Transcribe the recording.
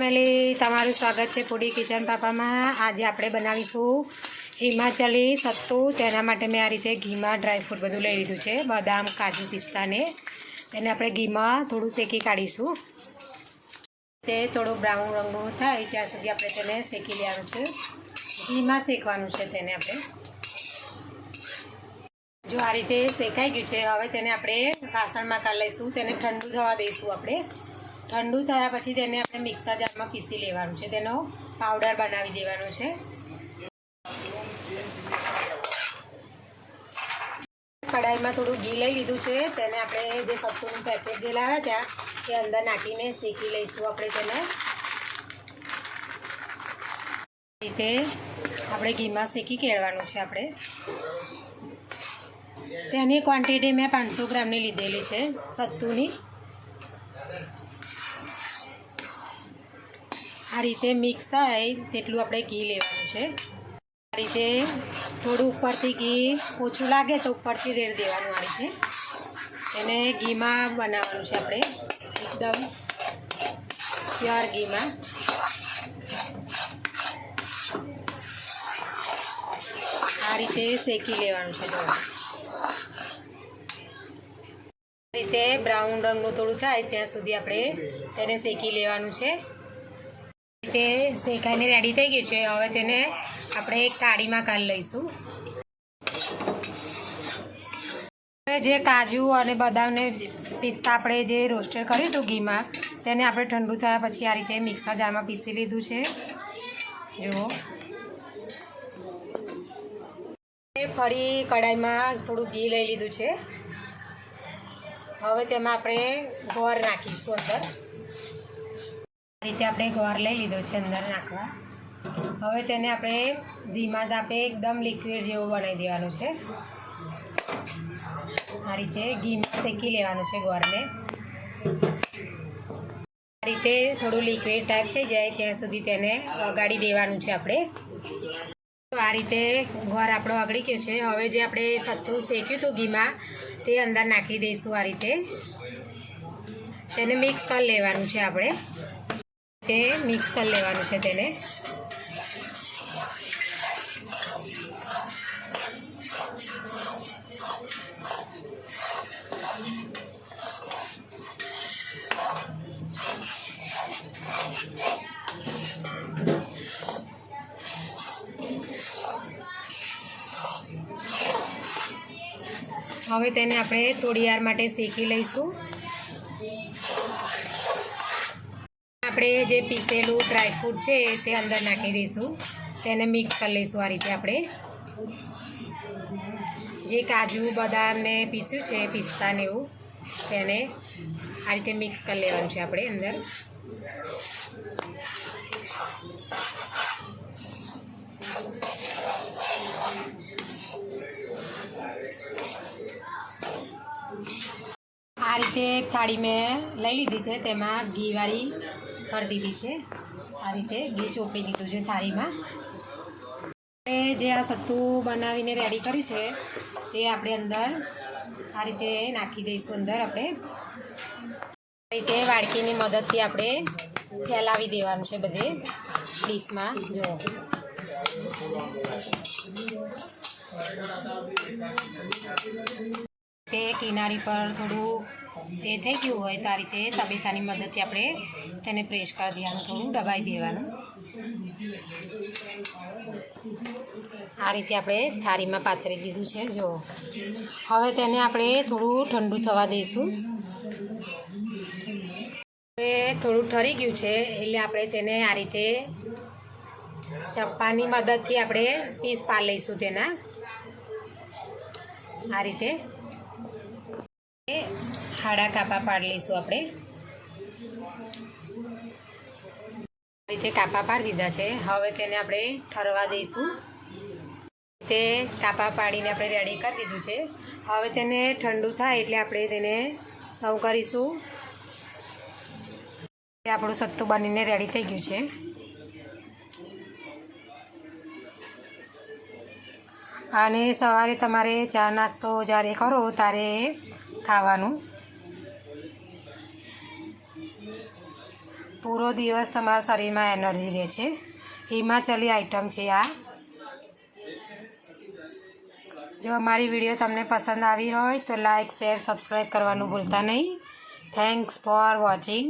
Family, તમારું સ્વાગત છે ફૂડી કિચન પાપામાં। આજે આપણે બનાવીશું હિમાચલી સત્તુ। તેના માટે મેં આ રીતે ઘીમાં ડ્રાયફ્રૂટ બધું લઈ લીધું છે, બદામ, કાજુ, પિસ્તાને એને આપણે ઘીમાં થોડું શેકી કાઢીશું। તે થોડું બ્રાઉન રંગનું થાય ત્યાં સુધી આપણે તેને શેકી લેવાનું છે, ઘીમાં શેકવાનું છે તેને આપણે। જો આ રીતે શેકાઈ ગયું છે, હવે તેને આપણે વાસણમાં કાઢી લઈશું, તેને ઠંડુ થવા દઈશું આપણે। ઠંડુ થયા પછી તેને આપણે મિક્સર જારમાં પીસી લેવાનું છે, તેનો પાવડર બનાવી દેવાનો છે। કડાઈમાં થોડું ઘી લઈ લીધું છે, તેને આપણે જે સત્તુનું પેકેટ જે લાવ્યા ત્યાં એ અંદર નાખીને શેકી લઈશું આપણે તેને। રીતે આપણે ઘીમાં શેકી કેળવાનું છે આપણે। તેની ક્વોન્ટિટી મેં 500 ગ્રામની લીધેલી છે સત્તુની। આ રીતે મિક્સ થાય તેટલું આપણે ઘી લેવાનું છે। આ રીતે થોડું ઉપરથી ઘી ઓછું લાગે તો ઉપરથી રેડ દેવાનું। આ રીતે એને ઘીમાં બનાવવાનું છે આપણે, એકદમ પ્યોર ઘીમાં। આ રીતે શેકી લેવાનું છે। આ રીતે બ્રાઉન રંગનું થોડું થાય ત્યાં સુધી આપણે તેને શેકી લેવાનું છે। તે શેકાઈને રેડી થઈ ગયું છે, હવે તેને આપણે એક થાળીમાં કાઢી લઈશું। જે કાજુ અને બદામને પિસ્તા આપણે જે રોસ્ટેડ કર્યું હતું ઘીમાં, તેને આપણે ઠંડુ થયા પછી આ રીતે મિક્સર જારમાં પીસી લીધું છે। જુઓ, ફરી કડાઈમાં થોડું ઘી લઈ લીધું છે, હવે તેમાં આપણે ગોળ નાખીશું અંદર। આ રીતે આપણે ગોળ લઈ લીધો છે અંદર નાખવા। હવે તેને આપણે ધીમા તાપે એકદમ લિક્વિડ જેવું બનાવી દેવાનું છે। આ રીતે ઘીમાં શેકી લેવાનું છે ગોળને। આ રીતે થોડું લિક્વિડ ટાઈપ થઈ જાય ત્યાં સુધી તેને ઓગાળી દેવાનું છે આપણે। તો આ રીતે ગોળ આપણો ઓગળી ગયો છે, હવે જે આપણે સત્તુ શેક્યું હતું ઘીમાં તે અંદર નાખી દઈશું। આ રીતે તેને મિક્સ કરી લેવાનું છે આપણે, તે મિક્સ કરી લેવાનું છે તેને। હવે તેને આપણે થોડી વાર માટે શેકી લઈશું। આપણે જે પીસેલું ડ્રાયફ્રૂટ છે તે અંદર નાખી દઈશું, તેને મિક્સ કરી લઈશું। આ રીતે આપણે જે કાજુ બદામ ને પીસ્યું છે, પિસ્તા ને એવું, તેને આ રીતે મિક્સ કરી લેવાનું છે આપણે અંદર। આ રીતે એક થાળી મેં લઈ લીધી છે, તેમાં ઘીવાળી કરી દીધી છે। આ રીતે ઘી ચોપડી દીધું છે થાળીમાં। જે આ સત્તુ બનાવીને રેડી કર્યું છે તે આપણે અંદર આ રીતે નાખી દઈશું અંદર આપણે। આ રીતે વાડકીની મદદથી આપણે ફેલાવી દેવાનું છે બધે ડીશમાં। જો તે કિનારી પર થોડું એ થઈ ગયું હોય તો આ રીતે તબેથાની મદદથી આપણે તેને પ્રેસ કરી દેવાનું, થોડું દબાઈ દેવાનું। આ રીતે આપણે થાળીમાં પાથરી દીધું છે। જો હવે તેને આપણે થોડું ઠંડુ થવા દઈશું। હવે થોડું ઠરી ગયું છે એટલે આપણે તેને આ રીતે ચપ્પાની મદદથી આપણે પીસ પાડી લઈશું તેના। આ રીતે હાડા કાપા પાડી લઈશું આપણે। આ રીતે કાપા પાડી દીધા છે, હવે તેને આપણે ઠરવા દઈશું। તે કાપા પાડીને આપણે રેડી કરી દીધું છે, હવે તેને ઠંડુ થાય એટલે આપણે તેને સર્વ કરીશું। આપણું સત્તુ બનીને રેડી થઈ ગયું છે। અને સવારે તમારે ચા નાસ્તો જ્યારે કરો ત્યારે ખાવાનું। પૂરો દિવસ તમારા શરીરમાં એનર્જી રહે છે. હિમાચલી આઈટમ છે આ. જો અમારી વિડીયો તમને પસંદ આવી હોય તો લાઈક શેર સબસ્ક્રાઈબ કરવાનું ભૂલતા નહીં. Thanks for watching.